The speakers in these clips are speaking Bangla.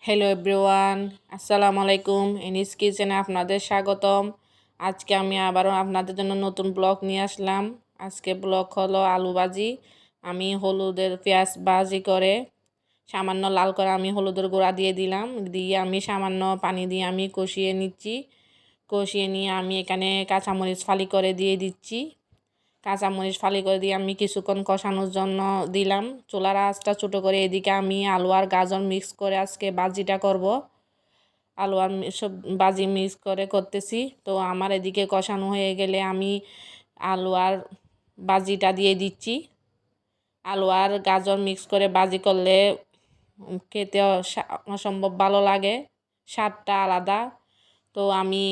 হ্যালো এভরিওয়ান, আসসালামু আলাইকুম। এনিস কিচেনে আপনাদের স্বাগতম। আজকে আমি আবারও আপনাদের জন্য নতুন ব্লগ নিয়ে আসলাম। আজকে ব্লগ হলো আলু ভাজি। আমি হলুদের পেঁয়াজ ভাজি করে সামান্য লাল করে আমি হলুদের গুঁড়া দিয়ে দিলাম, দিয়ে আমি সামান্য পানি দিয়ে আমি কষিয়ে নিচ্ছি। কষিয়ে নিয়ে আমি এখানে কাঁচামরিচ ফালি করে দিয়ে দিচ্ছি। কাঁচামরিচ ফালি করে দিয়ে আমি কিছুক্ষণ কষানোর জন্য দিলাম। চুলার আঁচটা ছোটো করে এদিকে আমি আলু আর গাজর মিক্স করে আজকে ভাজিটা করব। আলু আর সব ভাজি মিক্স করে করতেছি। তো আমার এদিকে কষানো হয়ে গেলে আমি আলু আর ভাজিটা দিয়ে দিচ্ছি। আলু আর গাজর মিক্স করে ভাজি করলে খেতে অসম্ভব ভালো লাগে, স্বাদটা আলাদা। তো আমি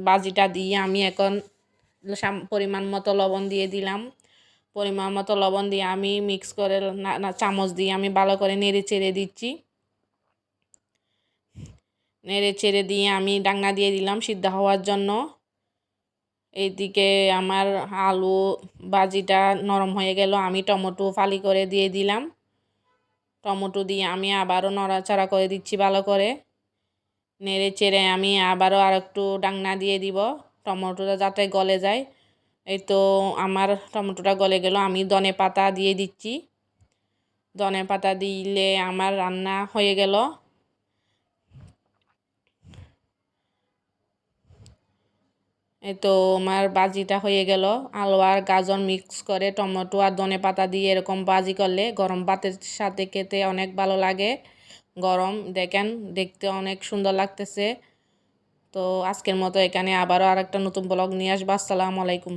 ভাজিটা দিয়ে আমি এখন পরিমাণ মতো লবণ দিয়ে দিলাম। পরিমাণ মতো লবণ দিয়ে আমি মিক্স করে চামচ দিয়ে আমি ভালো করে নেড়ে চেড়ে দিচ্ছি। নেড়ে চেড়ে দিয়ে আমি ডাকনা দিয়ে দিলাম সিদ্ধ হওয়ার জন্য। এইদিকে আমার আলু ভাজিটা নরম হয়ে গেল, আমি টমেটো ফালি করে দিয়ে দিলাম। টমেটো দিয়ে আমি আবারও নড়াচড়া করে দিচ্ছি ভালো করে। নেড়ে চেড়ে আমি আবারও আর একটু ডাকনা দিয়ে দিব টমেটোটা যাতে গলে যায়। এই তো আমার টমেটোটা গলে গেল, আমি ধনে পাতা দিয়ে দিচ্ছি। ধনে পাতা দিলে আমার রান্না হয়ে গেল। এই তো আমার ভাজিটা হয়ে গেল। আলু আর গাজর মিক্স করে টমেটো আর ধনে পাতা দিয়ে এরকম ভাজি করলে গরম ভাতের সাথে খেতে অনেক ভালো লাগে। গরম দেখেন, দেখতে অনেক সুন্দর লাগতেছে। তো আজকের মতো এখানে আবারও আরেকটা নতুন ব্লগ নিয়ে আসবো। আসসালামু আলাইকুম।